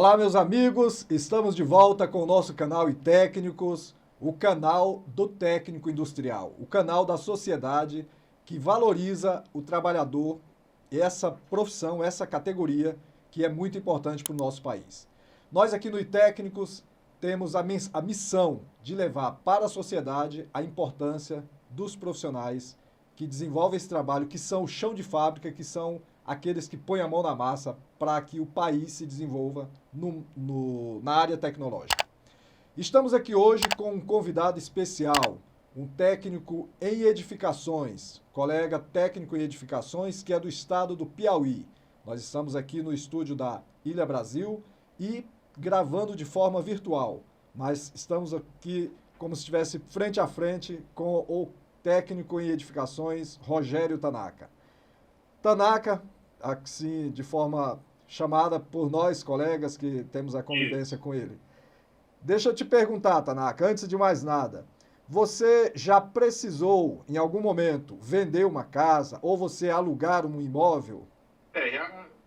Olá, meus amigos, estamos de volta com o nosso canal iTécnicos, o canal do técnico industrial, o canal da sociedade que valoriza o trabalhador, essa profissão, essa categoria que é muito importante para o nosso país. Nós aqui no iTécnicos temos a missão de levar para a sociedade a importância dos profissionais que desenvolvem esse trabalho, que são o chão de fábrica, que são aqueles que põem a mão na massa para que o país se desenvolva na área tecnológica. Estamos aqui hoje com um convidado especial, um técnico em edificações, colega técnico em edificações, que é do estado do Piauí. Nós estamos aqui no estúdio da Ilha Brasil e gravando de forma virtual, mas estamos aqui como se estivesse frente a frente com o técnico em edificações, Rogério Tanaka. Tanaka, assim, de forma chamada por nós, colegas, que temos a convivência com ele. Deixa eu te perguntar, Tanaka, antes de mais nada, você já precisou, em algum momento, vender uma casa ou você alugar um imóvel?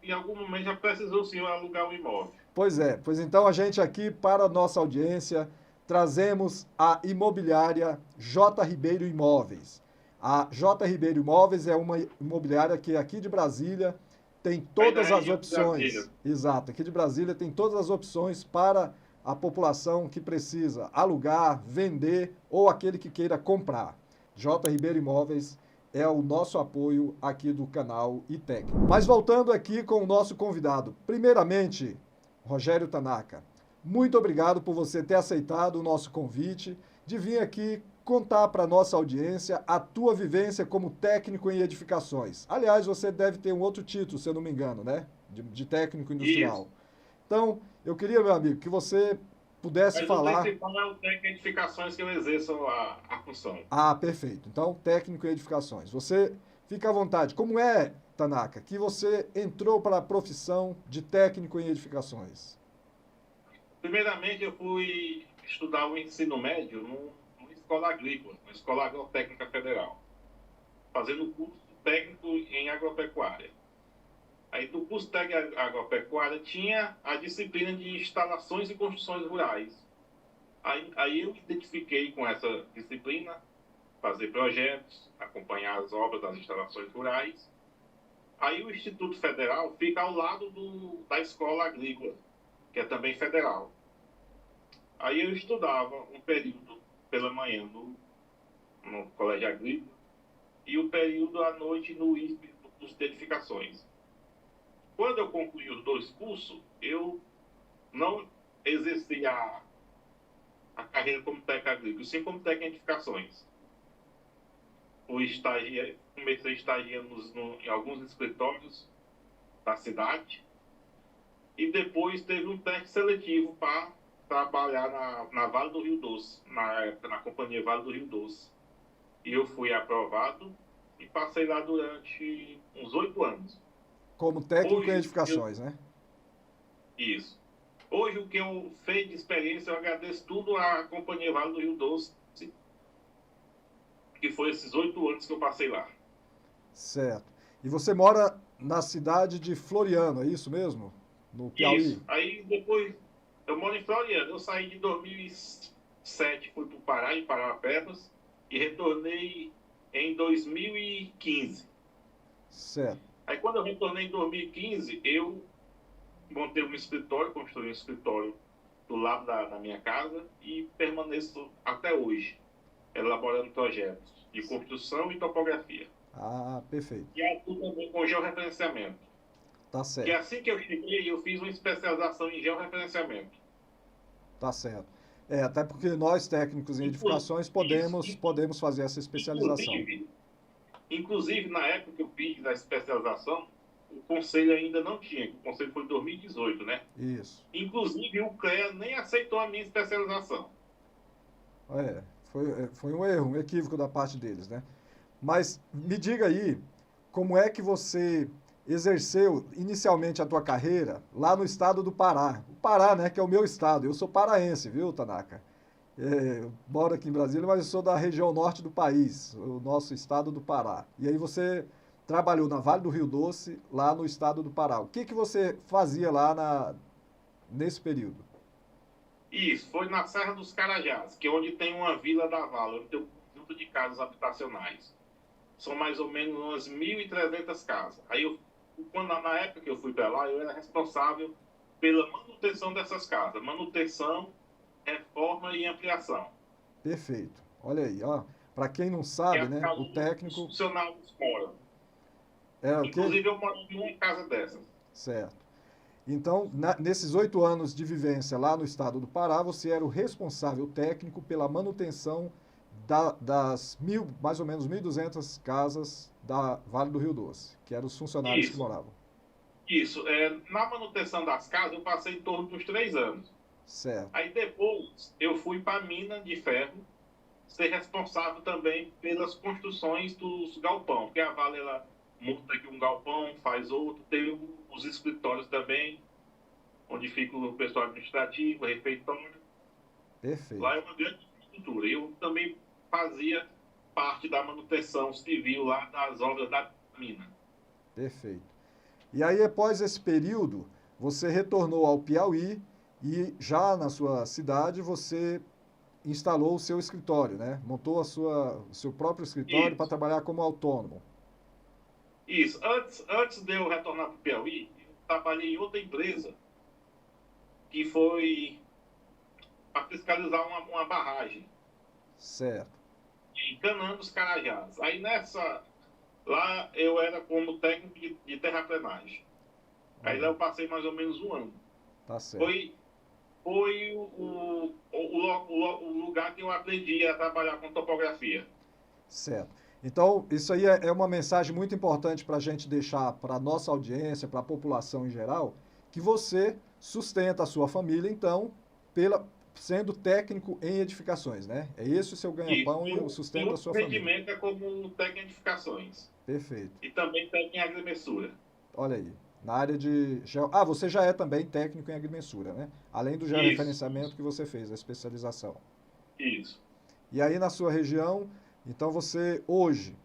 Em algum momento já precisou sim alugar um imóvel. Pois é, pois então a gente aqui, para a nossa audiência, trazemos a imobiliária J. Ribeiro Imóveis. A J. Ribeiro Imóveis é uma imobiliária que aqui de Brasília tem todas as opções. Exato, aqui de Brasília tem todas as opções para a população que precisa alugar, vender ou aquele que queira comprar. J. Ribeiro Imóveis é o nosso apoio aqui do canal iTécnico. Mas voltando aqui com o nosso convidado. Primeiramente, Rogério Tanaka, muito obrigado por você ter aceitado o nosso convite de vir aqui contar para a nossa audiência a tua vivência como técnico em edificações. Aliás, você deve ter um outro título, se eu não me engano, né? De técnico industrial. Isso. Então, eu queria, meu amigo, que você pudesse Mas falar... o principal é o técnico em edificações que eu exerço a função. Ah, perfeito. Então, técnico em edificações. Você fica à vontade. Como é, Tanaka, que você entrou para a profissão de técnico em edificações? Primeiramente, eu fui estudar o ensino médio numa escola agrícola, uma escola agrotécnica federal, fazendo curso técnico em agropecuária. Aí, do curso técnico em agropecuária, tinha a disciplina de instalações e construções rurais. Aí eu me identifiquei com essa disciplina, fazer projetos, acompanhar as obras das instalações rurais. Aí o Instituto Federal fica ao lado da escola agrícola, que é também federal. Aí eu estudava um período pela manhã no colégio agrícola e o período à noite no ISP, no curso de edificações. Quando eu concluí os dois cursos, eu não exerci a carreira como técnico agrícola, sim como técnico em edificações. Comecei estagiando em alguns escritórios da cidade e depois teve um teste seletivo para trabalhar na Vale do Rio Doce, na época na companhia Vale do Rio Doce. E eu fui aprovado e passei lá durante uns 8 anos. Como técnico em Hoje, edificações, né? Isso. Hoje, o que eu fiz de experiência, eu agradeço tudo à companhia Vale do Rio Doce, que foi esses 8 anos que eu passei lá. Certo. E você mora na cidade de Floriano, é isso mesmo? No Piauí? Isso. Aí, depois, eu moro em Floriano. Eu saí de 2007, fui para o Pará, em Parauapebas, e retornei em 2015. Certo. Aí, quando eu retornei em 2015, eu montei um escritório, construí um escritório do lado da minha casa e permaneço até hoje, elaborando projetos de construção e topografia. Ah, perfeito. E atuo também com georreferenciamento. Tá Que certo. assim que eu cheguei, eu fiz uma especialização em georreferenciamento. Tá certo. É, até porque nós, técnicos em edificações, podemos fazer essa especialização. Inclusive, na época que eu fiz a especialização, o conselho ainda não tinha, o conselho foi em 2018, né? Isso. Inclusive, o CREA nem aceitou a minha especialização. Foi um erro, um equívoco da parte deles, né? Mas me diga aí, como é que você exerceu inicialmente a tua carreira lá no estado do Pará? O Pará, né, que é o meu estado. Eu sou paraense, viu, Tanaka? Eu moro aqui em Brasília, mas eu sou da região norte do país, o nosso estado do Pará. E aí você trabalhou na Vale do Rio Doce, lá no estado do Pará. O que você fazia lá nesse período? Isso, foi na Serra dos Carajás, que é onde tem uma Vila da Vala, onde tem um conjunto de casas habitacionais. São mais ou menos umas 1.300 casas. Aí, na época que eu fui para lá, eu era responsável pela manutenção dessas casas. Manutenção, reforma e ampliação. Perfeito. Olha aí, ó. Para quem não Que é sabe, a né, casa o dos técnico funcionários moram. é o quê? Inclusive, eu moro em uma casa dessas. Certo. Então, nesses 8 anos de vivência lá no estado do Pará, você era o responsável técnico pela manutenção das mais ou menos 1.200 casas da Vale do Rio Doce, que eram os funcionários que Isso, moravam. isso. Na manutenção das casas, eu passei em torno dos 3 anos. Certo. Aí depois, eu fui para a mina de ferro, ser responsável também pelas construções dos galpão, porque a Vale, ela monta aqui um galpão, faz outro, tem os escritórios também, onde fica o pessoal administrativo, refeitório. Lá Perfeito. é uma grande estrutura. Eu também fazia parte da manutenção civil lá das obras da mina. Perfeito. E aí, após esse período, você retornou ao Piauí e já na sua cidade você instalou o seu escritório, né? Montou o seu próprio escritório para Isso, trabalhar como autônomo. isso. Antes de eu retornar para o Piauí, eu trabalhei em outra empresa que foi para fiscalizar uma barragem Certo. em Canaã dos Carajás. Aí lá eu era como técnico de terraplenagem. Aí lá Olha, eu passei mais ou menos um ano. tá certo. Foi o lugar que eu aprendi a trabalhar com topografia. Certo. Então, isso aí é uma mensagem muito importante para a gente deixar para a nossa audiência, para a população em geral, que você sustenta a sua família, então, sendo técnico em edificações, né? É esse o seu Isso. ganha-pão e o sustento da Meu sua família. rendimento é como técnico em edificações. Perfeito. E também técnico em agrimensura. Olha aí. Na área de. Você já é também técnico em agrimensura, né? Além do Isso, georreferenciamento que você fez, a especialização. isso. E aí na sua região, então você hoje,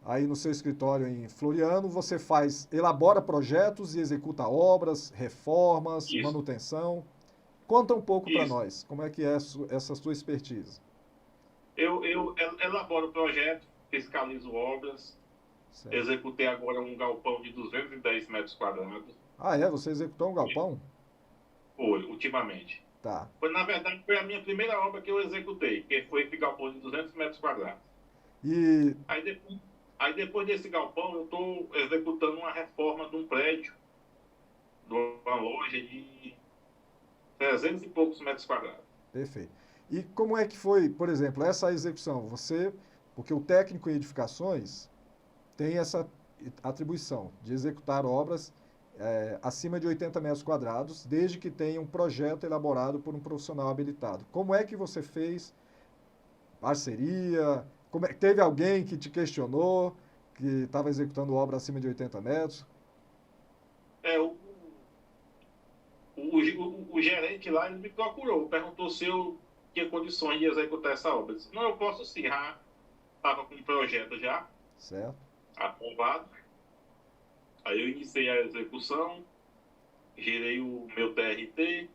aí no seu escritório em Floriano, você elabora projetos e executa obras, reformas, Isso, manutenção. Conta um pouco para isso. nós, como é que é essa sua expertise. Eu elaboro projeto, fiscalizo obras. Certo. Executei agora um galpão de 210 metros quadrados. Ah, é? Você executou um galpão? Foi, ultimamente. Tá. Na verdade, foi a minha primeira obra que eu executei, que foi esse galpão de 200 metros quadrados. E, Aí depois, aí depois desse galpão, eu estou executando uma reforma de um prédio, de uma loja de 300 e poucos metros quadrados. perfeito. E como é que foi, por exemplo, essa execução? Porque o técnico em edificações tem essa atribuição de executar obras acima de 80 metros quadrados, desde que tenha um projeto elaborado por um profissional habilitado. Como é que você fez parceria? Teve alguém que te questionou, que estava executando obra acima de 80 metros? É, o gerente lá, ele me procurou, perguntou se eu tinha condições de executar essa obra. Eu disse, não, eu posso sim, estava com um projeto já Certo? aprovado. Aí eu iniciei a execução, gerei o meu TRT,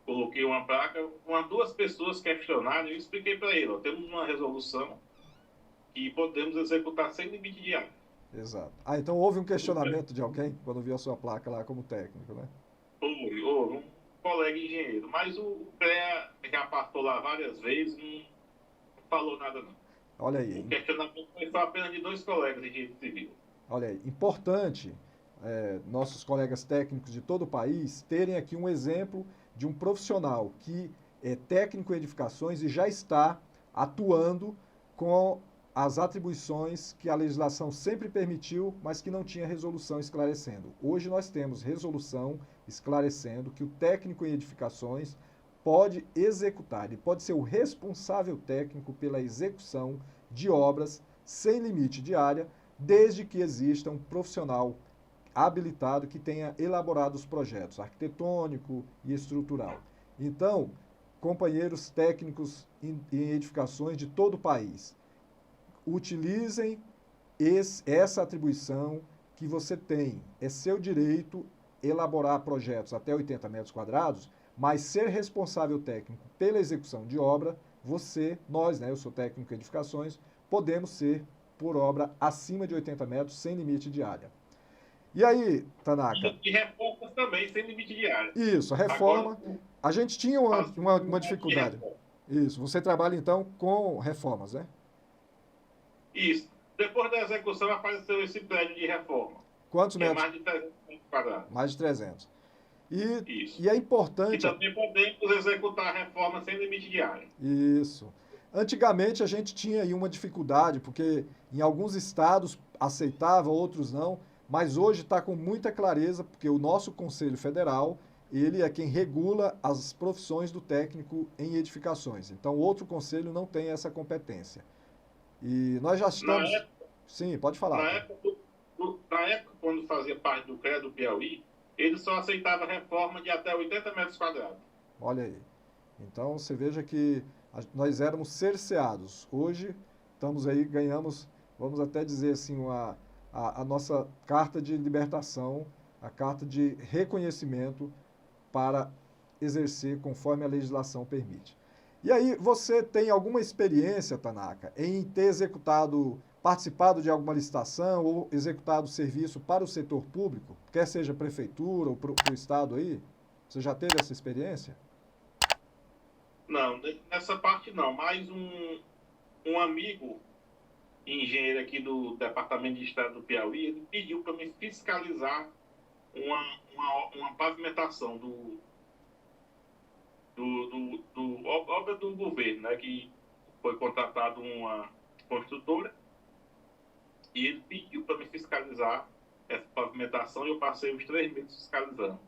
coloquei uma placa, duas pessoas questionaram, eu expliquei para ele, ó, temos uma resolução e podemos executar sem limite de área. Exato. Ah, então houve um questionamento de alguém quando viu a sua placa lá como técnico, né? Houve um colega engenheiro, mas o CREA já passou lá várias vezes, não falou nada não. Olha O aí, questionamento foi só apenas de dois colegas de engenheiro civil. olha aí. Importante nossos colegas técnicos de todo o país terem aqui um exemplo de um profissional que é técnico em edificações e já está atuando com as atribuições que a legislação sempre permitiu, mas que não tinha resolução esclarecendo. Hoje nós temos resolução esclarecendo que o técnico em edificações pode executar, ele pode ser o responsável técnico pela execução de obras sem limite de área, desde que exista um profissional habilitado que tenha elaborado os projetos arquitetônico e estrutural. Então, companheiros técnicos em edificações de todo o país, utilizem essa atribuição que você tem. É seu direito elaborar projetos até 80 metros quadrados, mas ser responsável técnico pela execução de obra, nós, né, eu sou técnico em edificações, podemos ser por obra acima de 80 metros, sem limite de área. E aí, Tanaka? E reformas também, sem limite de área. Isso, a Agora, reforma. A gente tinha uma dificuldade. Isso, você trabalha então com reformas, né? Isso. Depois da execução apareceu esse prédio de reforma. Quantos Que é metros? mais de 300 metros quadrados. Mais de 300. Isso. E é E importante. também podemos executar a reforma sem limite de área. Isso. Antigamente a gente tinha aí uma dificuldade, porque em alguns estados aceitava, outros não, mas hoje está com muita clareza, porque o nosso Conselho Federal, ele é quem regula as profissões do técnico em edificações. Então, outro conselho não tem essa competência. E nós já estamos... Sim, pode falar. Na época, quando fazia parte do CREA do Piauí, ele só aceitava reforma de até 80 metros quadrados. Olha aí. Então, você veja que nós éramos cerceados. Hoje, estamos aí, ganhamos, vamos até dizer assim, a nossa carta de libertação, a carta de reconhecimento para exercer conforme a legislação permite. E aí, você tem alguma experiência, Tanaka, em ter participado de alguma licitação ou executado serviço para o setor público, quer seja prefeitura ou para o estado aí? Você já teve essa experiência? Não, nessa parte não, mas um amigo engenheiro aqui do Departamento de Estrada do Piauí, ele pediu para me fiscalizar uma pavimentação obra do governo, né, que foi contratado uma construtora, e ele pediu para me fiscalizar essa pavimentação e eu passei os 3 meses fiscalizando.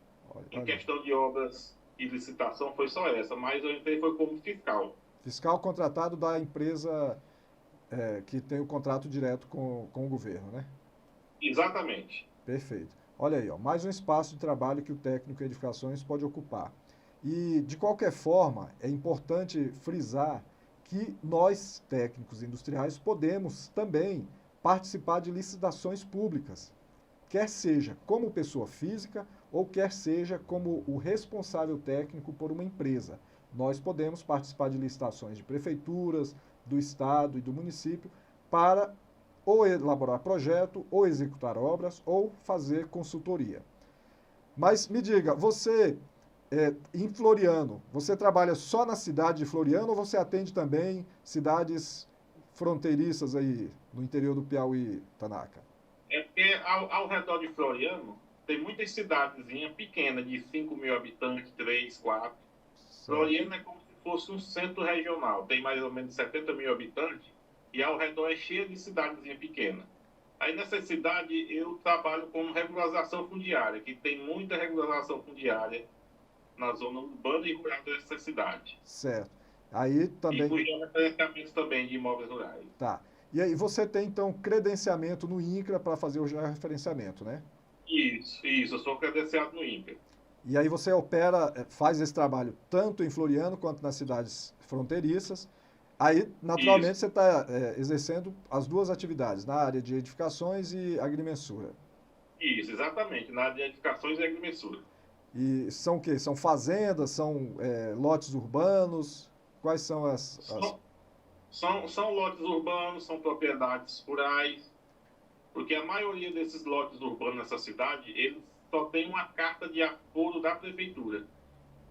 Em questão de obras e licitação foi só essa, mas eu entrei foi como fiscal. Fiscal contratado da empresa que tem o contrato direto com o governo, né? Exatamente. Perfeito. Olha aí, ó, mais um espaço de trabalho que o técnico em edificações pode ocupar. E, de qualquer forma, é importante frisar que nós, técnicos industriais, podemos também participar de licitações públicas, quer seja como pessoa física ou quer seja como o responsável técnico por uma empresa. Nós podemos participar de licitações de prefeituras, do estado e do município para ou elaborar projeto, ou executar obras, ou fazer consultoria. Mas me diga, você em Floriano, você trabalha só na cidade de Floriano ou você atende também cidades fronteiriças aí no interior do Piauí, Tanaka? É porque ao redor de Floriano tem muitas cidadezinhas pequenas, de 5 mil habitantes, 3, 4. Certo. Floriano é como se fosse um centro regional, tem mais ou menos 70 mil habitantes, e ao redor é cheio de cidadezinha pequena. Aí nessa cidade eu trabalho com regularização fundiária, que tem muita regularização fundiária na zona urbana e rural dessa cidade. Certo. Aí também... E com georreferenciamento também de imóveis rurais. Tá. E aí você tem, então, credenciamento no INCRA para fazer o georreferenciamento, né? Isso. Eu sou credenciado no INCRA. E aí você faz esse trabalho tanto em Floriano quanto nas cidades fronteiriças. Aí, naturalmente, isso. Você está exercendo as duas atividades, na área de edificações e agrimensura. Isso, exatamente, na área de edificações e agrimensura. E são o quê? São fazendas, são lotes urbanos? Quais são São lotes urbanos, são propriedades rurais, porque a maioria desses lotes urbanos nessa cidade, eles só tem uma carta de acordo da prefeitura.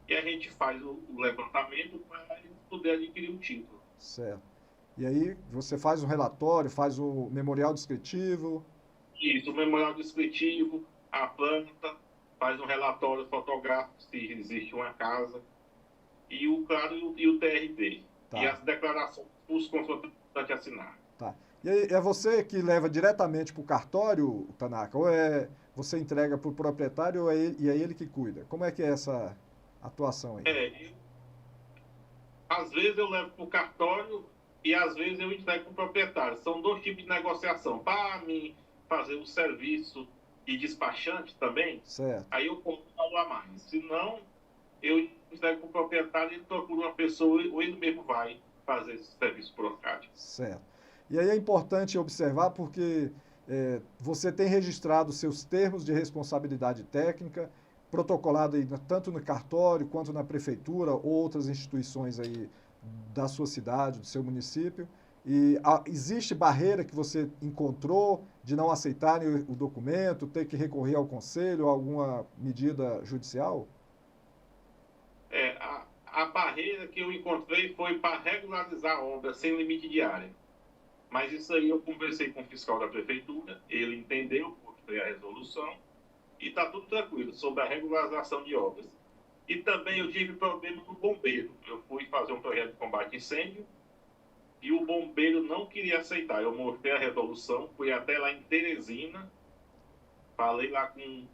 E a gente faz o levantamento para eles poderem adquirir o título. Certo. E aí você faz um relatório, faz o memorial descritivo? Isso, o memorial descritivo, a planta, faz um relatório fotográfico se existe uma casa, e o TRT. Tá. E as declarações para os contratantes assinar. Tá. E aí, é você que leva diretamente para o cartório, Tanaka? Ou você entrega para o proprietário e é ele que cuida? Como é que é essa atuação aí? Às vezes eu levo para o cartório e às vezes eu entrego para o proprietário. São 2 tipos de negociação. Para mim fazer o serviço de despachante também, certo. Aí eu compro um valor a mais. Se não, eu entrego para o proprietário e ele procura uma pessoa ou ele mesmo vai fazer esse serviço burocrático. Certo. E aí é importante observar porque você tem registrado seus termos de responsabilidade técnica, protocolado aí, tanto no cartório quanto na prefeitura ou outras instituições aí da sua cidade, do seu município. E existe barreira que você encontrou de não aceitarem o documento, ter que recorrer ao conselho, a alguma medida judicial? A barreira que eu encontrei foi para regularizar a obra sem limite de área. Mas isso aí eu conversei com o fiscal da prefeitura, ele entendeu, mostrei a resolução, e está tudo tranquilo sobre a regularização de obras. E também eu tive problema no bombeiro. Eu fui fazer um projeto de combate a incêndio e o bombeiro não queria aceitar. Eu mostrei a resolução, fui até lá em Teresina, falei lá com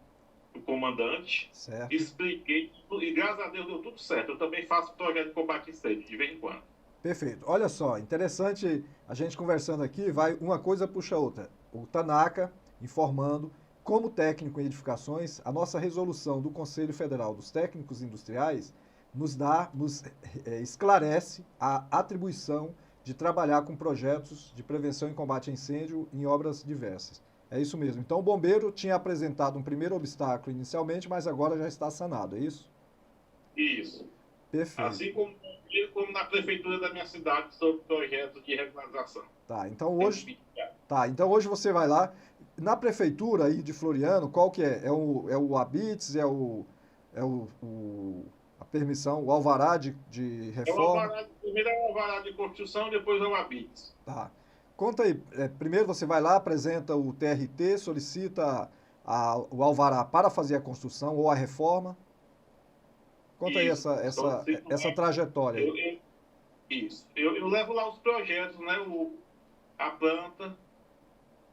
o comandante, Certo. expliquei e graças a Deus deu tudo certo. Eu também faço projeto de combate a incêndio de vez em quando. Perfeito. Olha só, interessante a gente conversando aqui, vai uma coisa puxa a outra. O Tanaka informando, como técnico em edificações, a nossa resolução do Conselho Federal dos Técnicos Industriais nos esclarece a atribuição de trabalhar com projetos de prevenção e combate a incêndio em obras diversas. É isso mesmo. Então o bombeiro tinha apresentado um primeiro obstáculo inicialmente, mas agora já está sanado, é isso? Isso. Perfeito. Assim como na prefeitura da minha cidade sobre projetos de regularização. Então hoje você vai lá. Na prefeitura aí de Floriano, qual que é? É o ABITS, a permissão, o alvará de reforma? Primeiro é o alvará de construção, depois é o ABITS. Tá. Conta aí, primeiro você vai lá, apresenta o TRT, solicita o alvará para fazer a construção ou a reforma. Conta aí essa trajetória aí. Eu levo lá os projetos, né? A planta,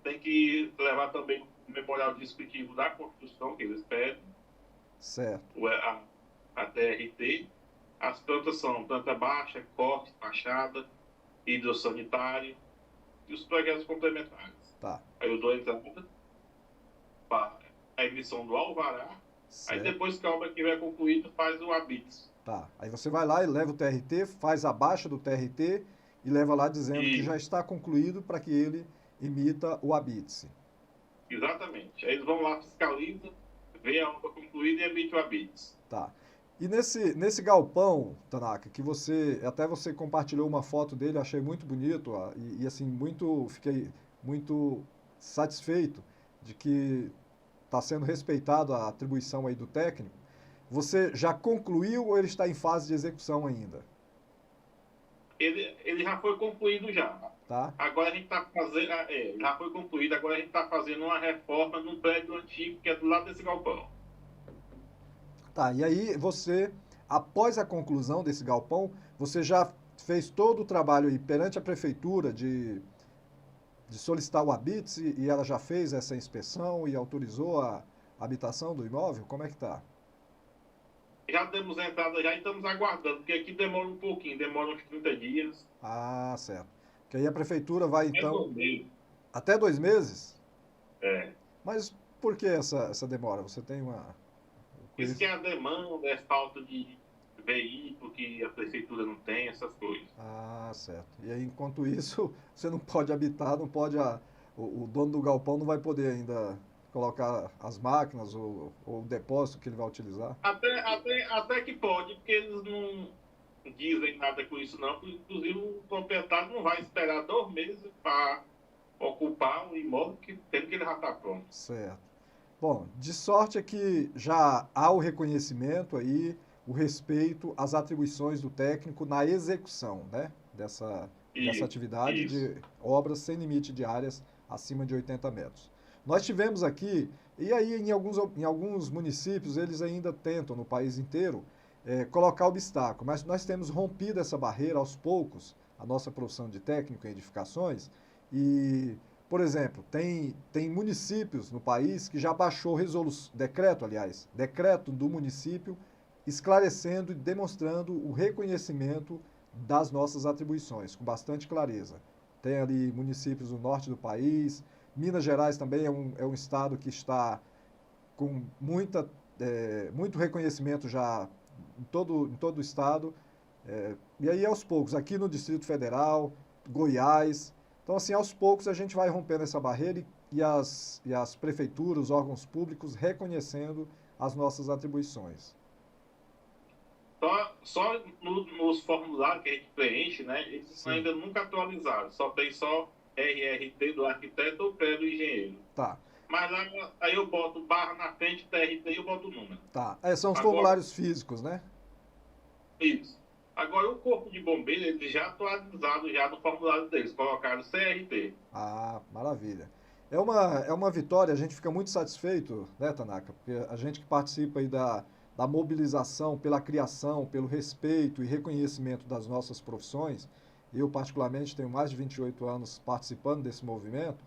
tem que levar também o memorial descritivo da construção que eles pedem. Certo. A TRT. As plantas são planta baixa, corte, fachada, hidrossanitário e os projetos complementares. Tá. Aí eu dou a entrada para a emissão do alvará. Certo. Aí depois que a obra estiver concluída, faz o ABITS. Tá. Aí você vai lá e leva o TRT, faz a baixa do TRT e leva lá dizendo que já está concluído para que ele emita o ABITS. Exatamente. Aí eles vão lá, fiscalizam, vê a obra concluída e emite o ABITS. Tá. E nesse galpão, Tanaka, que você compartilhou uma foto dele, achei muito bonito, e assim, fiquei muito satisfeito de que está sendo respeitada a atribuição aí do técnico. Você já concluiu ou ele está em fase de execução ainda? Ele já foi concluído já. Tá. Agora a gente está fazendo, já foi concluído, agora a gente está fazendo uma reforma num prédio antigo que é do lado desse galpão. Tá, e aí você, após a conclusão desse galpão, você já fez todo o trabalho aí perante a prefeitura de solicitar o ABITS e ela já fez essa inspeção e autorizou a habitação do imóvel? Como é que tá? Já demos a entrada já e estamos aguardando, porque aqui demora um pouquinho, demora uns 30 dias. Ah, certo. Que aí a prefeitura vai então... Até 2 meses. Até 2 meses? É. Mas por que essa demora? Você tem uma... Isso que é a demanda, é falta de veículo que a prefeitura não tem, essas coisas. Ah, certo. E aí, enquanto isso, você não pode habitar, não pode... O dono do galpão não vai poder ainda colocar as máquinas ou o depósito que ele vai utilizar? Até que pode, porque eles não dizem nada com isso não. Inclusive, o proprietário não vai esperar 2 meses para ocupar o imóvel, tendo que ele já está pronto. Certo. Bom, de sorte é que já há o reconhecimento aí, o respeito às atribuições do técnico na execução, né, dessa atividade de obras sem limite de áreas acima de 80 metros. Nós tivemos aqui, e aí em alguns municípios eles ainda tentam, no país inteiro, colocar obstáculo, mas nós temos rompido essa barreira aos poucos, a nossa profissão de técnico em edificações, e... Por exemplo, tem municípios no país que já baixou decreto do município esclarecendo e demonstrando o reconhecimento das nossas atribuições, com bastante clareza. Tem ali municípios do norte do país, Minas Gerais também é um estado que está com muito reconhecimento já em todo o estado. E aí, aos poucos, aqui no Distrito Federal, Goiás... Então, assim, aos poucos a gente vai rompendo essa barreira e as prefeituras, os órgãos públicos reconhecendo as nossas atribuições. Nos formulários que a gente preenche, né, eles Sim. ainda nunca atualizaram. Só tem só RRT do arquiteto ou CRE do engenheiro. Tá. Mas lá, aí eu boto barra na frente, TRT e eu boto o número. Tá. São os Agora, formulários físicos, né? isso. Agora, o corpo de bombeiro, ele já atualizado já no formulário deles, colocaram CRT. Ah, maravilha. É uma vitória, a gente fica muito satisfeito, né, Tanaka? Porque a gente que participa aí da mobilização pela criação, pelo respeito e reconhecimento das nossas profissões, eu particularmente tenho mais de 28 anos participando desse movimento,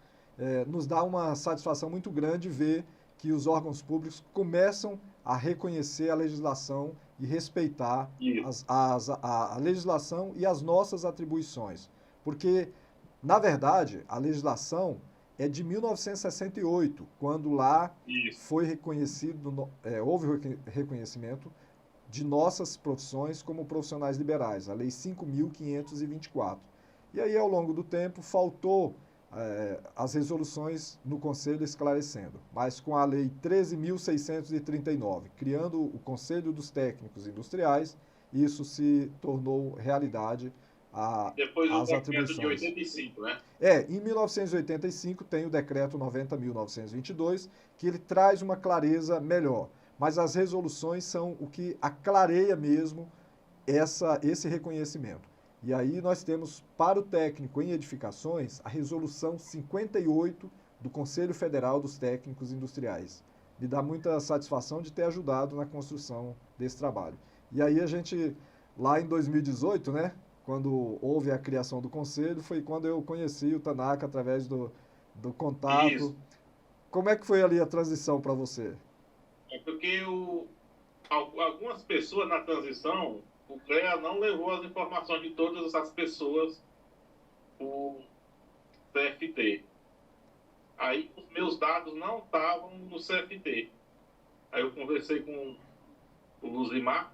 nos dá uma satisfação muito grande ver que os órgãos públicos começam a reconhecer a legislação e respeitar Isso. a legislação e as nossas atribuições. Porque, na verdade, a legislação é de 1968, quando lá Isso. foi reconhecido, houve reconhecimento de nossas profissões como profissionais liberais, a Lei 5.524. E aí, ao longo do tempo, faltou as resoluções no Conselho esclarecendo, mas com a Lei 13.639, criando o Conselho dos Técnicos Industriais, isso se tornou realidade Depois do as decreto de atribuições. 85, né? Em 1985 tem o decreto 90.922, que ele traz uma clareza melhor, mas as resoluções são o que aclareia mesmo esse reconhecimento. E aí nós temos para o técnico em edificações a resolução 58 do Conselho Federal dos Técnicos Industriais. Me dá muita satisfação de ter ajudado na construção desse trabalho. E aí a gente, lá em 2018, né, quando houve a criação do conselho, foi quando eu conheci o Tanaka através do contato. Isso. Como é que foi ali a transição para você? É porque algumas pessoas na transição, o CREA não levou as informações de todas essas pessoas o CFT. Aí os meus dados não estavam no CFT. Aí eu conversei com o Luzimar,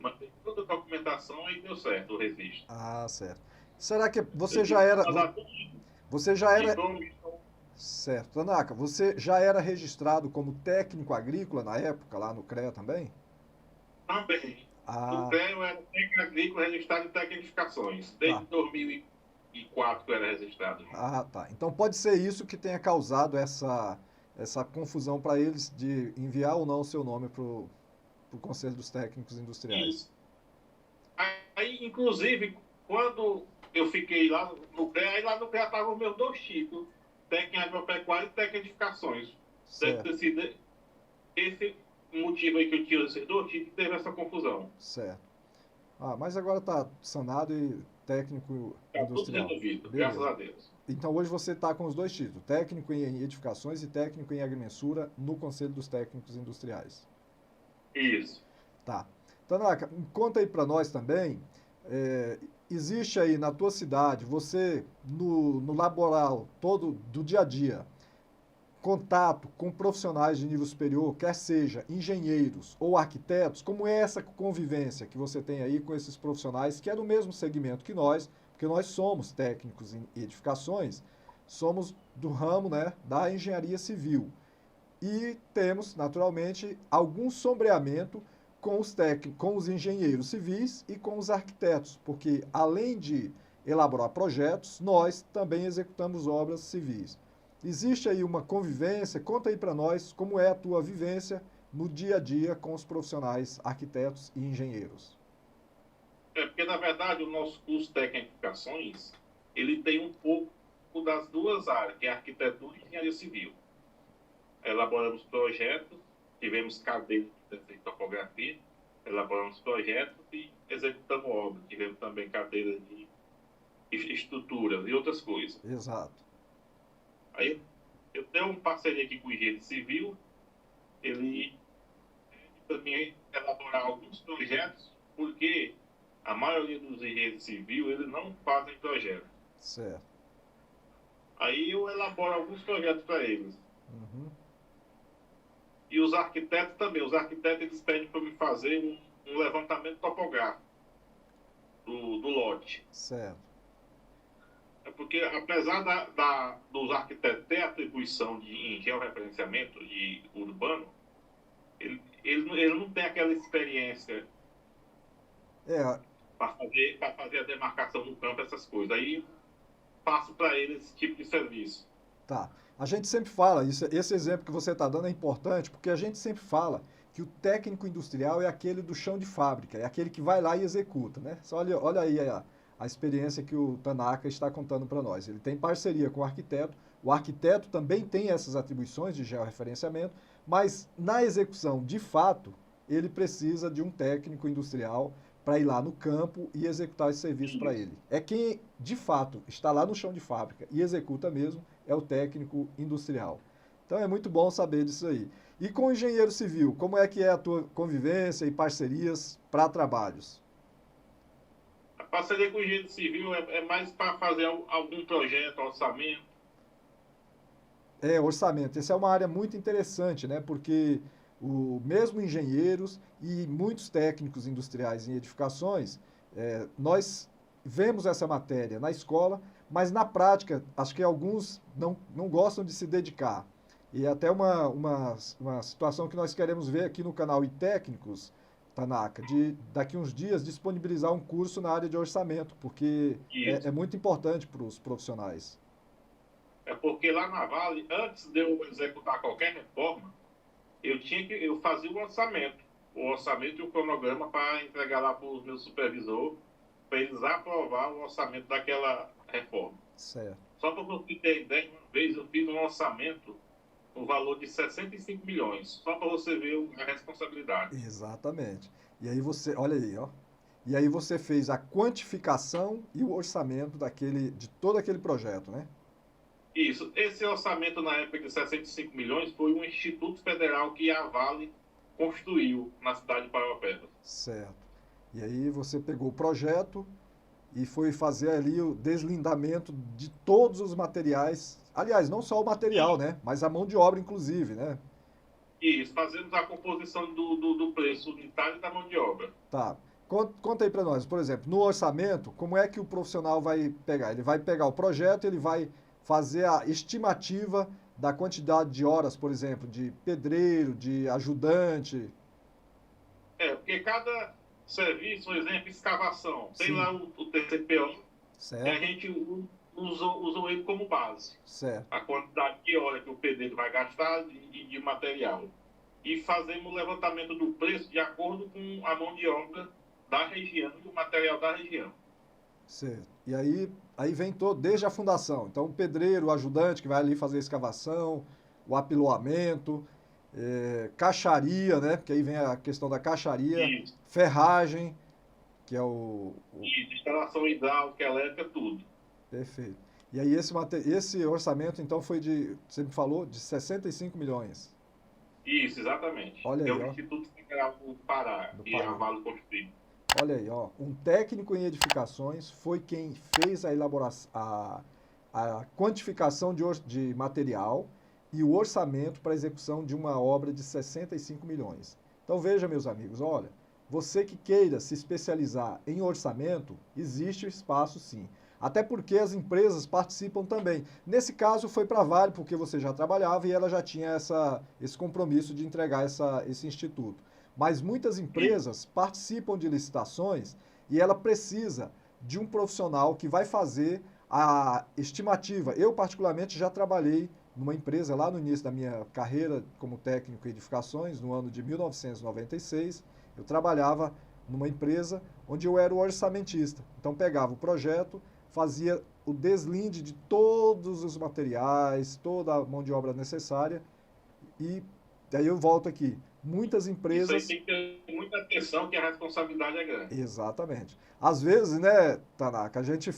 mandei toda a documentação e deu certo o registro. Ah, certo. Será que você Eu já tive que era. mandar tudo isso. Você já era. Diploma, Certo. Tanaka, você já era registrado como técnico agrícola na época, lá no CREA também? também. No Ah, CREA eu era técnico agrícola registrado em tecnificações. tá. Desde 2004 que eu era registrado. Ah, tá. Então pode ser isso que tenha causado essa confusão para eles de enviar ou não o seu nome para o Conselho dos Técnicos Industriais. Isso. Aí, inclusive, quando eu fiquei lá no CREA, aí lá no CREA estavam os meus dois títulos, técnico em agropecuária e técnico em edificações. Deve ter Certo, sido esse motivo aí que eu tiro esses dois títulos que teve essa confusão. certo. Ah, mas agora está sanado e técnico Está tudo industrial. resolvido, graças Beleza. a Deus. Então hoje você está com os dois títulos, técnico em edificações e técnico em agrimensura no Conselho dos Técnicos Industriais. Isso. Tá. Tanaka, conta aí para nós também, existe aí na tua cidade, você no laboral todo do dia a dia, contato com profissionais de nível superior, quer seja engenheiros ou arquitetos, como é essa convivência que você tem aí com esses profissionais que é do mesmo segmento que nós, porque nós somos técnicos em edificações, somos do ramo, né, da engenharia civil. E temos, naturalmente, algum sombreamento com os engenheiros civis e com os arquitetos, porque além de elaborar projetos, nós também executamos obras civis. Existe aí uma convivência? Conta aí para nós como é a tua vivência no dia a dia com os profissionais arquitetos e engenheiros. Porque, na verdade, o nosso curso de tecnificações, ele tem um pouco das duas áreas, que é arquitetura e engenharia civil. Elaboramos projetos, tivemos cadeira de desenho de topografia, elaboramos projetos e executamos obras. Tivemos também cadeira de estruturas e outras coisas. Exato. Aí eu tenho um parceria aqui com o engenheiro civil, ele também elaborar alguns projetos, porque a maioria dos engenheiros civis, eles não fazem projetos. Certo. Aí eu elaboro alguns projetos para eles. Uhum. E os arquitetos também. Os arquitetos eles pedem para me fazer um levantamento topográfico do lote. Certo. É porque, apesar dos arquitetos ter atribuição em georreferenciamento de urbano, Ele não tem aquela experiência É, para fazer a demarcação no campo, essas coisas. Aí passo para ele esse tipo de serviço. tá. A gente sempre fala, esse exemplo que você está dando é importante, porque a gente sempre fala que o técnico industrial é aquele do chão de fábrica, é aquele que vai lá e executa, né? Só olha aí a experiência que o Tanaka está contando para nós. Ele tem parceria com o arquiteto também tem essas atribuições de georreferenciamento, mas na execução, de fato, ele precisa de um técnico industrial para ir lá no campo e executar esse serviço para Isso. ele. É quem, de fato, está lá no chão de fábrica e executa mesmo, é o técnico industrial. Então é muito bom saber disso aí. E com o engenheiro civil, como é que é a tua convivência e parcerias para trabalhos? A parceria com o engenheiro civil é mais para fazer algum projeto, orçamento. É, orçamento. Essa é uma área muito interessante, né? Porque mesmo engenheiros e muitos técnicos industriais em edificações, nós vemos essa matéria na escola, mas na prática, acho que alguns não gostam de se dedicar. E é até uma situação que nós queremos ver aqui no canal iTécnicos, Tanaka, de daqui uns dias disponibilizar um curso na área de orçamento, porque é Isso. muito importante para os profissionais. É porque lá na Vale, antes de eu executar qualquer reforma, eu fazia o orçamento e o cronograma para entregar lá para o meu supervisor, para eles aprovar o orçamento daquela reforma. Certo. Só para você ter ideia, uma vez eu fiz um orçamento no valor de 65 milhões, só para você ver a responsabilidade. Exatamente. E aí você, olha aí, ó. E aí você fez a quantificação e o orçamento de todo aquele projeto, né? Isso. Esse orçamento na época de 65 milhões foi um instituto federal que a Vale construiu na cidade de Paraupebas. Certo. E aí você pegou o projeto e foi fazer ali o deslindamento de todos os materiais. Aliás, não só o material, E, né? Mas a mão de obra, inclusive, né? isso, fazemos a composição do preço unitário da mão de obra. Tá. Conta aí para nós, por exemplo, no orçamento, como é que o profissional vai pegar? Ele vai pegar o projeto, ele vai fazer a estimativa da quantidade de horas, por exemplo, de pedreiro, de ajudante. Porque cada serviço, por exemplo, escavação, tem Sim, lá o TCPO, e a certo, gente usou ele como base. certo, A quantidade de hora que o pedreiro vai gastar de material. E fazemos o levantamento do preço de acordo com a mão de obra da região e o material da região. certo. E aí vem todo, desde a fundação. Então, o pedreiro, o ajudante que vai ali fazer a escavação, o apiloamento, caixaria, né? Porque aí vem a questão da caixaria, Isso, ferragem, que é isso, instalação hidráulica, elétrica, tudo. perfeito. E aí esse orçamento, então, foi você me falou, de 65 milhões. Isso, exatamente. Olha É aí, o ó, Instituto Federal do Pará, do que a Pará. Vale construiu. Olha aí, ó. Um técnico em edificações foi quem fez a elaboração, a quantificação de material e o orçamento para a execução de uma obra de 65 milhões. Então veja, meus amigos, olha, você que queira se especializar em orçamento, existe espaço sim. Até porque as empresas participam também. Nesse caso foi para a Vale, porque você já trabalhava e ela já tinha esse compromisso de entregar esse instituto. Mas muitas Isso, empresas participam de licitações e ela precisa de um profissional que vai fazer a estimativa. Eu, particularmente, já trabalhei numa empresa lá no início da minha carreira como técnico em edificações, no ano de 1996. Eu trabalhava numa empresa onde eu era o orçamentista. Então, pegava o projeto, fazia o deslinde de todos os materiais, toda a mão de obra necessária e daí eu volto aqui. Muitas isso aí empresas. tem que ter muita atenção, que a responsabilidade é grande. Exatamente. Às vezes, né, Tanaka, a gente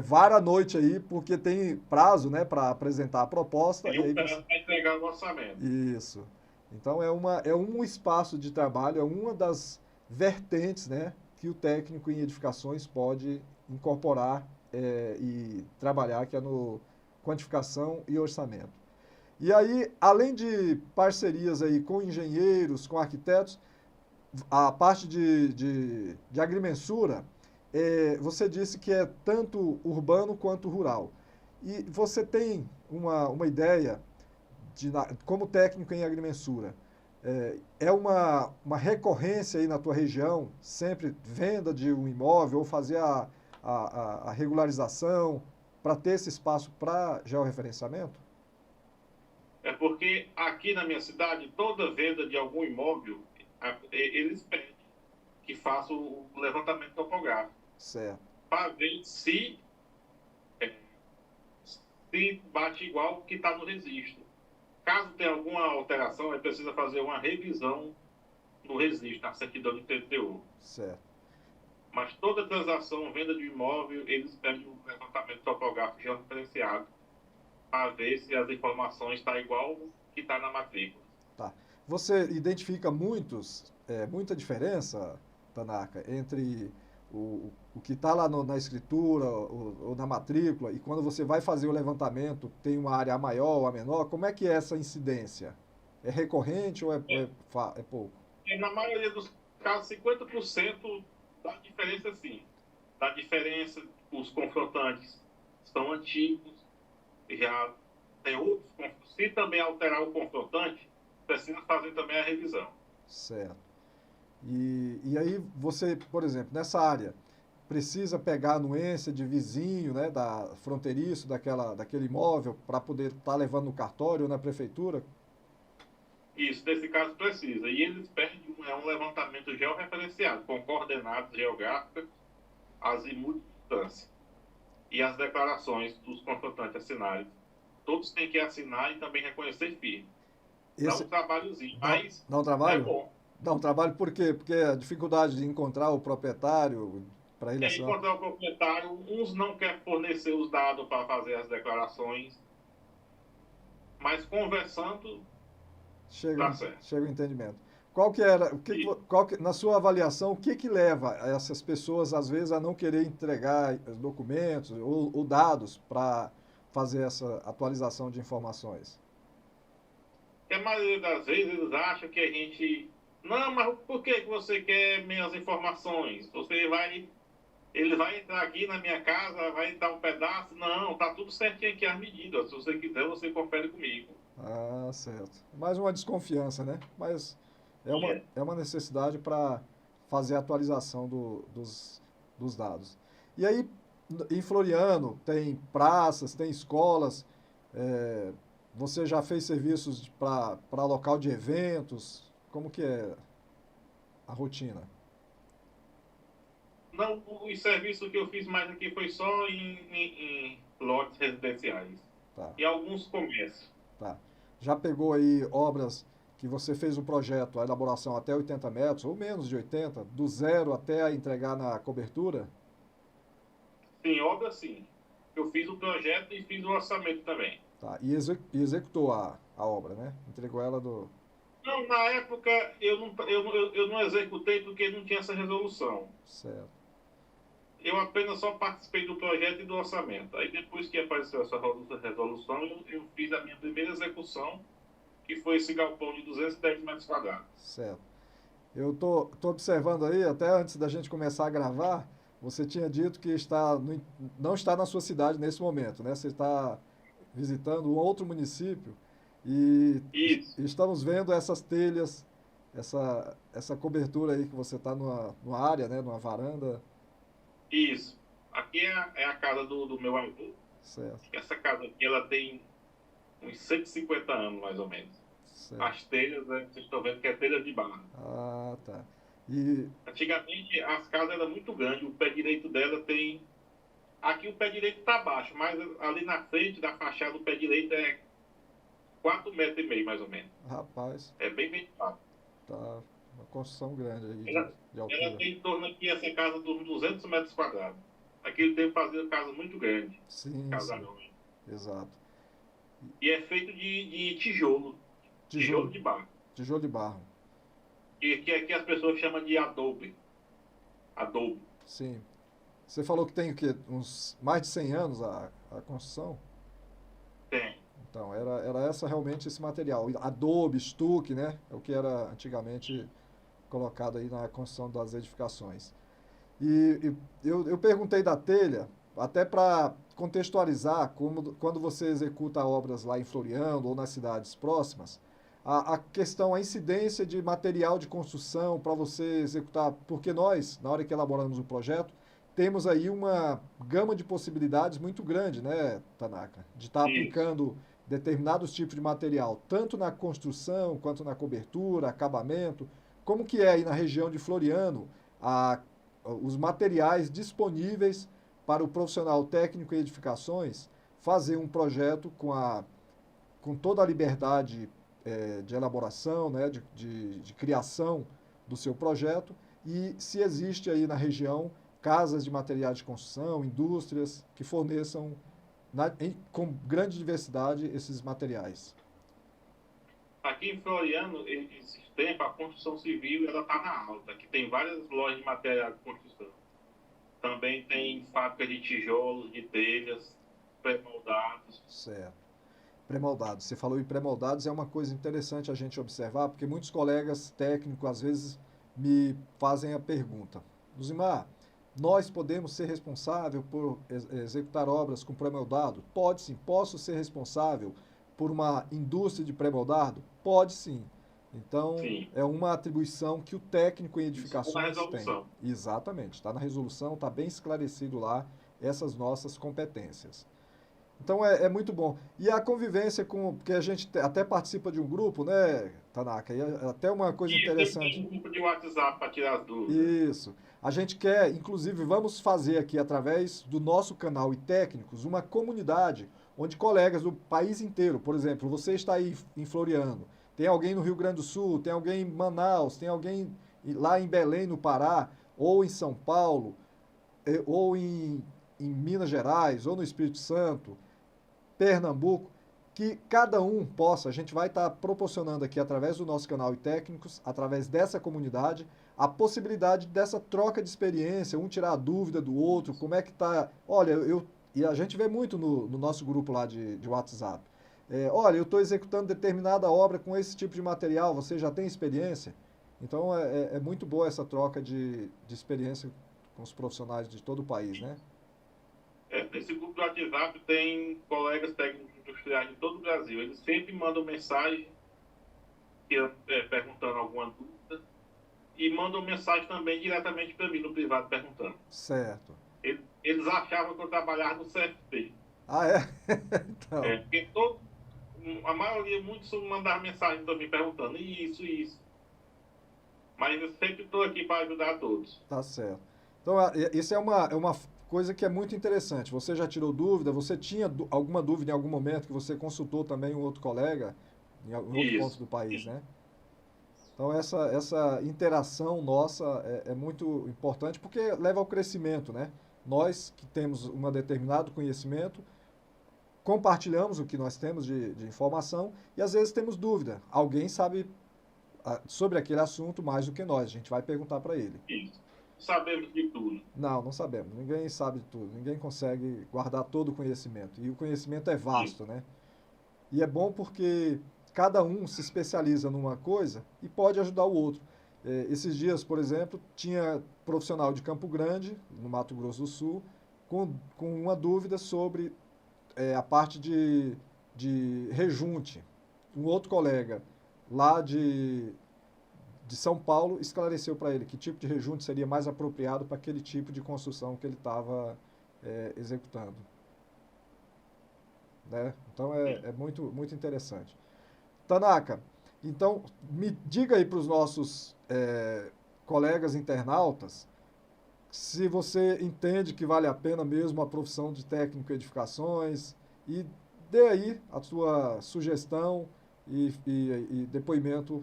vara a noite aí porque tem prazo, né, para apresentar a proposta Tem e um aí você. prazo para entregar o orçamento. Isso. Então é um espaço de trabalho, é uma das vertentes, né, que o técnico em edificações pode incorporar e trabalhar, que é no quantificação e orçamento. E aí, além de parcerias aí com engenheiros, com arquitetos, a parte de agrimensura, você disse que é tanto urbano quanto rural. E você tem uma ideia, como técnico em agrimensura, É uma recorrência aí na tua região, sempre venda de um imóvel ou fazer a regularização para ter esse espaço para georreferenciamento? É porque aqui na minha cidade, toda venda de algum imóvel, eles pedem que faça o levantamento topográfico Certo, para ver se bate igual o que está no registro. Caso tenha alguma alteração, aí precisa fazer uma revisão no registro, na certidão de TTU. certo. Mas toda transação, venda de imóvel, eles pedem um levantamento topográfico georreferenciado para ver se as informações estão igual que está na matrícula. Tá. Você identifica muita diferença, Tanaka, entre o que está lá na escritura ou na matrícula e quando você vai fazer o levantamento, tem uma área a maior ou a menor? Como é que é essa incidência? É recorrente ou é pouco? Na maioria dos casos, 50% da diferença, sim. Da diferença, os confrontantes são antigos, já tem outros. Se também alterar o confrontante, precisa fazer também a revisão. Certo. E aí você, por exemplo, nessa área, precisa pegar a anuência de vizinho, né, da fronteiriço daquele imóvel para poder estar levando no cartório ou na prefeitura? Isso, nesse caso, precisa. E eles pedem um levantamento georreferenciado, com coordenadas geográficas, azimuth e distância. E as declarações dos confrontantes assinarem. Todos têm que assinar e também reconhecer firme. Dá Esse, um trabalhozinho, dá, mas dá um é trabalho? bom. Dá um trabalho por quê? Porque a dificuldade de encontrar o proprietário para ele E aí, assinar. encontrar o proprietário, uns não querem fornecer os dados para fazer as declarações, mas conversando, dá certo. Chega o entendimento. Qual que era, E, na sua avaliação, o que leva essas pessoas, às vezes, a não querer entregar documentos ou dados para fazer essa atualização de informações? e a maioria das vezes eles acham que a gente. Não, mas por que você quer minhas informações? Ele vai entrar aqui na minha casa, vai dar um pedaço. Não, tá tudo certinho aqui as medidas. Se você quiser, você confere comigo. Ah, certo. Mais uma desconfiança, né? Mas É. é uma necessidade para fazer a atualização dos dados. E aí, em Floriano, tem praças, tem escolas. é, Você já fez serviços para local de eventos? Como que é a rotina? Não, o serviço que eu fiz mais aqui foi só em lotes residenciais. Tá, E alguns comércios. tá. Já pegou aí obras que você fez o projeto, a elaboração até 80 metros, ou menos de 80, do zero até entregar na cobertura? Sim, obra sim. Eu fiz o projeto e fiz o orçamento também. Tá, e executou a obra, né? Entregou ela do... Não, na época eu não executei porque não tinha essa resolução. Certo, Eu apenas só participei do projeto e do orçamento. Aí depois que apareceu essa resolução, eu fiz a minha primeira execução, que foi esse galpão de 210 metros quadrados. certo. Tô observando aí, até antes da gente começar a gravar, você tinha dito que não está na sua cidade nesse momento, né? Você está visitando um outro município e Isso, estamos vendo essas telhas, essa cobertura aí que você está numa área, né? Numa varanda. isso. Aqui é a casa do meu avô. Certo, Essa casa aqui ela tem uns 150 anos, mais ou menos. certo. As telhas, né, vocês estão vendo que é telha de barro. Ah, tá. E, Antigamente as casas eram muito grandes, o pé direito dela tem. Aqui o pé direito está baixo, mas ali na frente da fachada do pé direito é 4,5 metros, mais ou menos. rapaz, É bem ventilado. tá uma construção grande aí Ela, de ela altura. tem em torno aqui, essa casa, de uns 200 metros quadrados. Aquele tempo fazia casa muito grande, Sim, sim, casarão. exato. E é feito de tijolo, tijolo Tijolo, de barro. tijolo de barro. Que aqui as pessoas chamam de adobe. Adobe. Sim. Você falou que tem o quê? Uns mais de 100 anos a construção? Tem. Então, era essa realmente esse material. Adobe, estuque, né? É o que era antigamente colocado aí na construção das edificações. Eu perguntei da telha, até para contextualizar quando você executa obras lá em Floriano ou nas cidades próximas, a questão, a incidência de material de construção para você executar, porque nós, na hora que elaboramos o projeto, temos aí uma gama de possibilidades muito grande, né, Tanaka? De estar Isso. aplicando determinados tipos de material, tanto na construção, quanto na cobertura, acabamento. Como que é aí na região de Floriano, a, os materiais disponíveis para o profissional técnico em edificações fazer um projeto com toda a liberdade de elaboração, né, de criação do seu projeto, e se existe aí na região casas de materiais de construção, indústrias que forneçam com grande diversidade esses materiais. Aqui em Floriano, esses tempos, a construção civil ela está na alta. Aqui tem várias lojas de material de construção. Também tem fábrica de tijolos, de telhas, pré-moldados. Certo. Pré-moldados. Você falou em pré-moldados, é uma coisa interessante a gente observar, porque muitos colegas técnicos, às vezes, me fazem a pergunta: Luzimar, nós podemos ser responsável por executar obras com pré-moldado? Pode sim. Posso ser responsável por uma indústria de pré-moldado? Pode sim. Então, Sim, é uma atribuição que o técnico em isso está na edificações tem. resolução. Exatamente. Está na resolução, está bem esclarecido lá essas nossas competências. Então é muito bom. E a convivência com. Porque a gente até participa de um grupo, né, Tanaka? E até uma coisa E tem interessante. um grupo de WhatsApp para tirar as dúvidas. Isso. A gente quer, inclusive, vamos fazer aqui através do nosso canal e técnicos uma comunidade onde colegas do país inteiro, por exemplo, você está aí em Floriano, tem alguém no Rio Grande do Sul, tem alguém em Manaus, tem alguém lá em Belém, no Pará, ou em São Paulo, ou em Minas Gerais, ou no Espírito Santo, Pernambuco, que cada um possa, a gente vai estar proporcionando aqui através do nosso canal e técnicos, através dessa comunidade, a possibilidade dessa troca de experiência, um tirar a dúvida do outro, como é que tá. Olha, e a gente vê muito no nosso grupo lá de WhatsApp. Olha, eu estou executando determinada obra com esse tipo de material, você já tem experiência? Então é muito boa essa troca de experiência com os profissionais de todo o país, né? Esse grupo do WhatsApp tem colegas técnicos industriais de todo o Brasil. Eles sempre mandam mensagem perguntando alguma dúvida e mandam mensagem também diretamente para mim no privado perguntando. Certo. Eles achavam que eu trabalhava no CFP. Ah, é? Então, Porque a maioria, muitos mandavam mensagem para mim perguntando isso, isso. Mas eu sempre estou aqui para ajudar a todos. tá certo. Então, isso é uma coisa que é muito interessante. Você já tirou dúvida? Você tinha alguma dúvida em algum momento que você consultou também um outro colega em outro ponto Isso. do país, né? Então, essa interação nossa é muito importante porque leva ao crescimento, né? Nós que temos um determinado conhecimento, compartilhamos o que nós temos de informação e às vezes temos dúvida. Alguém sabe sobre aquele assunto mais do que nós. A gente vai perguntar para ele. Isso. Sabemos de tudo. Não, não sabemos. Ninguém sabe de tudo. Ninguém consegue guardar todo o conhecimento. E o conhecimento é Isso. vasto, né? E é bom porque cada um se especializa numa coisa e pode ajudar o outro. Esses dias, por exemplo, tinha profissional de Campo Grande, no Mato Grosso do Sul, com uma dúvida sobre a parte de rejunte. Um outro colega lá de São Paulo esclareceu para ele que tipo de rejunte seria mais apropriado para aquele tipo de construção que ele estava executando. Né? Então é muito, muito interessante. Tanaka, então me diga aí para os nossos colegas internautas se você entende que vale a pena mesmo a profissão de técnico em edificações e dê aí a sua sugestão e depoimento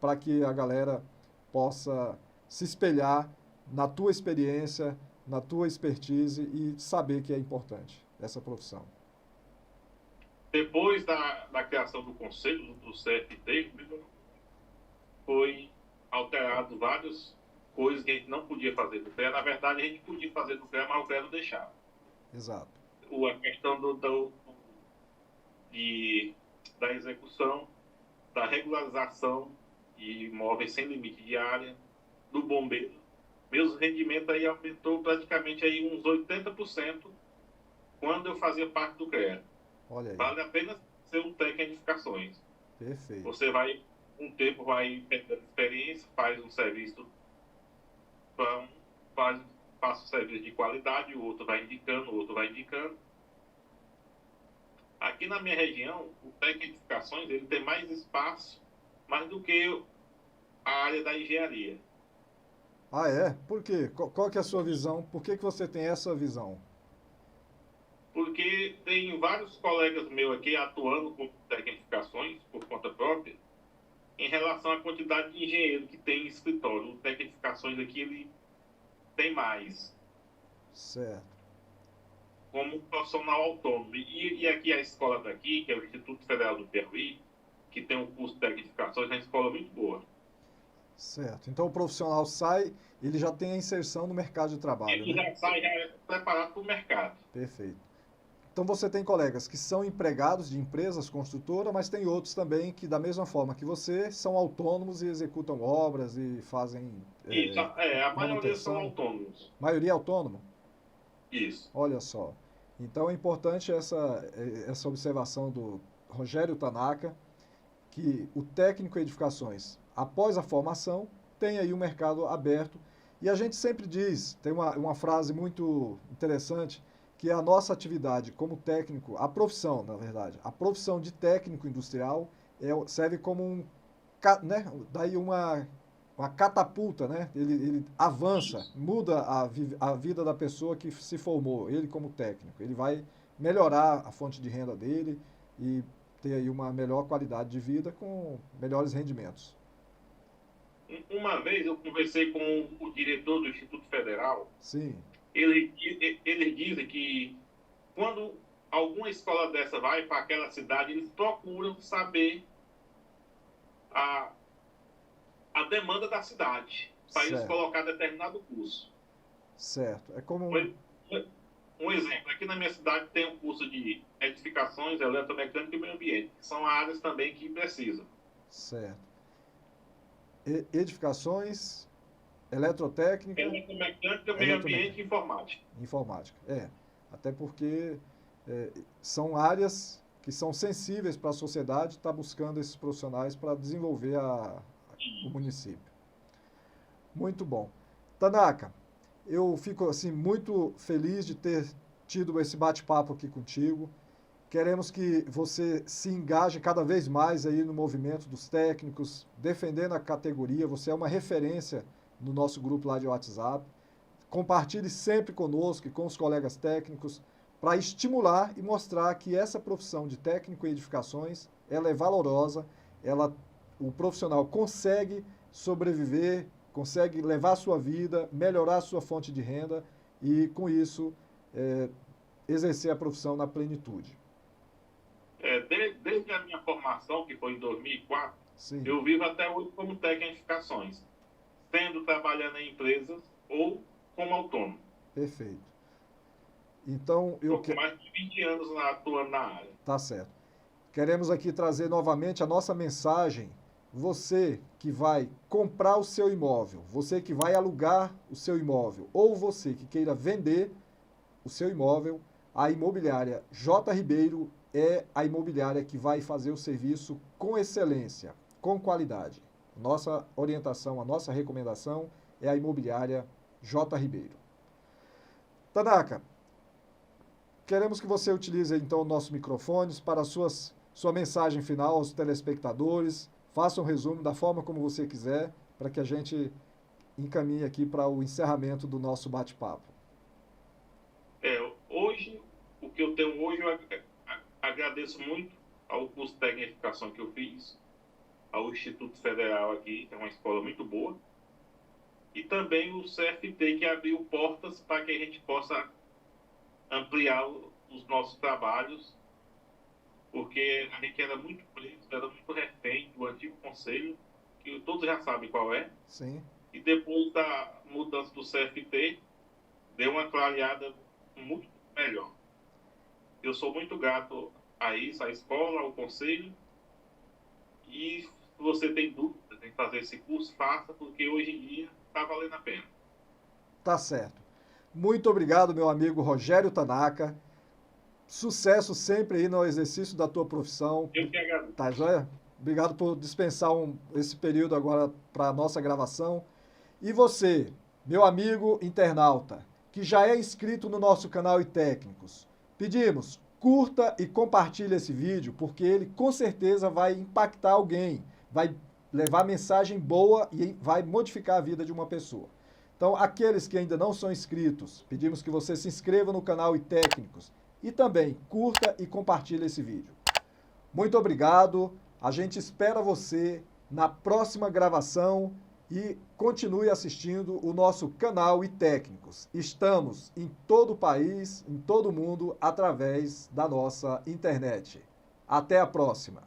para que a galera possa se espelhar na tua experiência, na tua expertise e saber que é importante essa profissão. Depois da criação do conselho, do CFT, foi alterado várias coisas que a gente não podia fazer no CREA. Na verdade, a gente podia fazer no CREA, mas o CREA não deixava. Exato. A questão da execução, da regularização de imóveis sem limite de área, do bombeiro. Meus rendimentos aí aumentou praticamente aí uns 80% quando eu fazia parte do CREA. Olha aí. Vale a pena ser um técnico em edificações. Perfeito. Você vai, um tempo vai pegando experiência, faz um serviço, pra um, faz, passa um serviço de qualidade, o outro vai indicando, o outro vai indicando. Aqui na minha região, o técnico de edificações ele tem mais espaço, mais do que a área da engenharia. Ah, é? Por quê? Qual que é a sua visão? Por que que você tem essa visão? Porque tem vários colegas meus aqui atuando com tecnificações por conta própria, em relação à quantidade de engenheiro que tem em escritório. O tecnificações aqui ele tem mais, Certo. como profissional autônomo. E aqui a escola daqui, que é o Instituto Federal do Piauí, que tem um curso de tecnificações, é uma escola muito boa. Certo. Então o profissional sai, ele já tem a inserção no mercado de trabalho, Ele né? já sai já preparado para o mercado. Perfeito. Então você tem colegas que são empregados de empresas construtoras, mas tem outros também que, da mesma forma que você, são autônomos e executam obras e fazem Isso, a maioria são manutenção. autônomos. Maioria é autônomo? Isso. Olha só. Então é importante essa observação do Rogério Tanaka, que o técnico em edificações, após a formação, tem aí um mercado aberto. E a gente sempre diz, tem uma frase muito interessante, que é a nossa atividade como técnico, a profissão, na verdade, a profissão de técnico industrial serve como né, daí uma catapulta, né? Ele avança, muda a vida da pessoa que se formou, ele como técnico. Ele vai melhorar a fonte de renda dele e ter aí uma melhor qualidade de vida com melhores rendimentos. Uma vez eu conversei com o diretor do Instituto Federal. Sim, Eles dizem que quando alguma escola dessa vai para aquela cidade, eles procuram saber a, a demanda da cidade para eles certo, colocar determinado curso. certo. É como Um exemplo, aqui na minha cidade tem um curso de edificações, eletromecânica e meio ambiente, que são áreas também que precisam. certo. Edificações, eletrotécnica, Eletromecânica, meio ambiente eletromecânica, e informática. informática. Até porque são áreas que são sensíveis para a sociedade, está buscando esses profissionais para desenvolver o município. Muito bom. Tanaka, eu fico assim muito feliz de ter tido esse bate-papo aqui contigo. Queremos que você se engaje cada vez mais aí no movimento dos técnicos, defendendo a categoria. Você é uma referência no nosso grupo lá de WhatsApp. Compartilhe sempre conosco e com os colegas técnicos para estimular e mostrar que essa profissão de técnico em edificações, ela é valorosa, o profissional consegue sobreviver, consegue levar a sua vida, melhorar a sua fonte de renda e, com isso, exercer a profissão na plenitude. Desde a minha formação, que foi em 2004, Sim, eu vivo até hoje como técnico em edificações, sendo trabalhando em empresas ou como autônomo. perfeito. Então, Estou com mais de 20 anos atuando na área. tá certo. Queremos aqui trazer novamente a nossa mensagem. Você que vai comprar o seu imóvel, você que vai alugar o seu imóvel, ou você que queira vender o seu imóvel, a imobiliária J. Ribeiro é a imobiliária que vai fazer o serviço com excelência, com qualidade. Nossa orientação, a nossa recomendação é a imobiliária J. Ribeiro. Tanaka, queremos que você utilize então nossos microfones para sua mensagem final aos telespectadores. Faça um resumo da forma como você quiser, para que a gente encaminhe aqui para o encerramento do nosso bate-papo. Hoje, o que eu tenho hoje, eu agradeço muito ao curso de tecnificação que eu fiz, ao Instituto Federal aqui, que é uma escola muito boa, e também o CFT, que abriu portas para que a gente possa ampliar os nossos trabalhos, porque a gente era muito preso, era muito refém do antigo conselho, que todos já sabem qual é. Sim. E depois da mudança do CFT, deu uma clareada muito melhor. Eu sou muito grato a isso, à escola, ao conselho. E se você tem dúvidas em fazer esse curso, faça, porque hoje em dia está valendo a pena. Tá certo. Muito obrigado, meu amigo Rogério Tanaka. Sucesso sempre aí no exercício da tua profissão. Eu que agradeço. Tá joia? Obrigado por dispensar esse período agora para a nossa gravação. E você, meu amigo internauta, que já é inscrito no nosso canal iTécnicos, pedimos, curta e compartilhe esse vídeo, porque ele com certeza vai impactar alguém, vai levar mensagem boa e vai modificar a vida de uma pessoa. Então, aqueles que ainda não são inscritos, pedimos que você se inscreva no canal iTécnicos e também curta e compartilhe esse vídeo. Muito obrigado, a gente espera você na próxima gravação e continue assistindo o nosso canal iTécnicos. Estamos em todo o país, em todo o mundo, através da nossa internet. Até a próxima!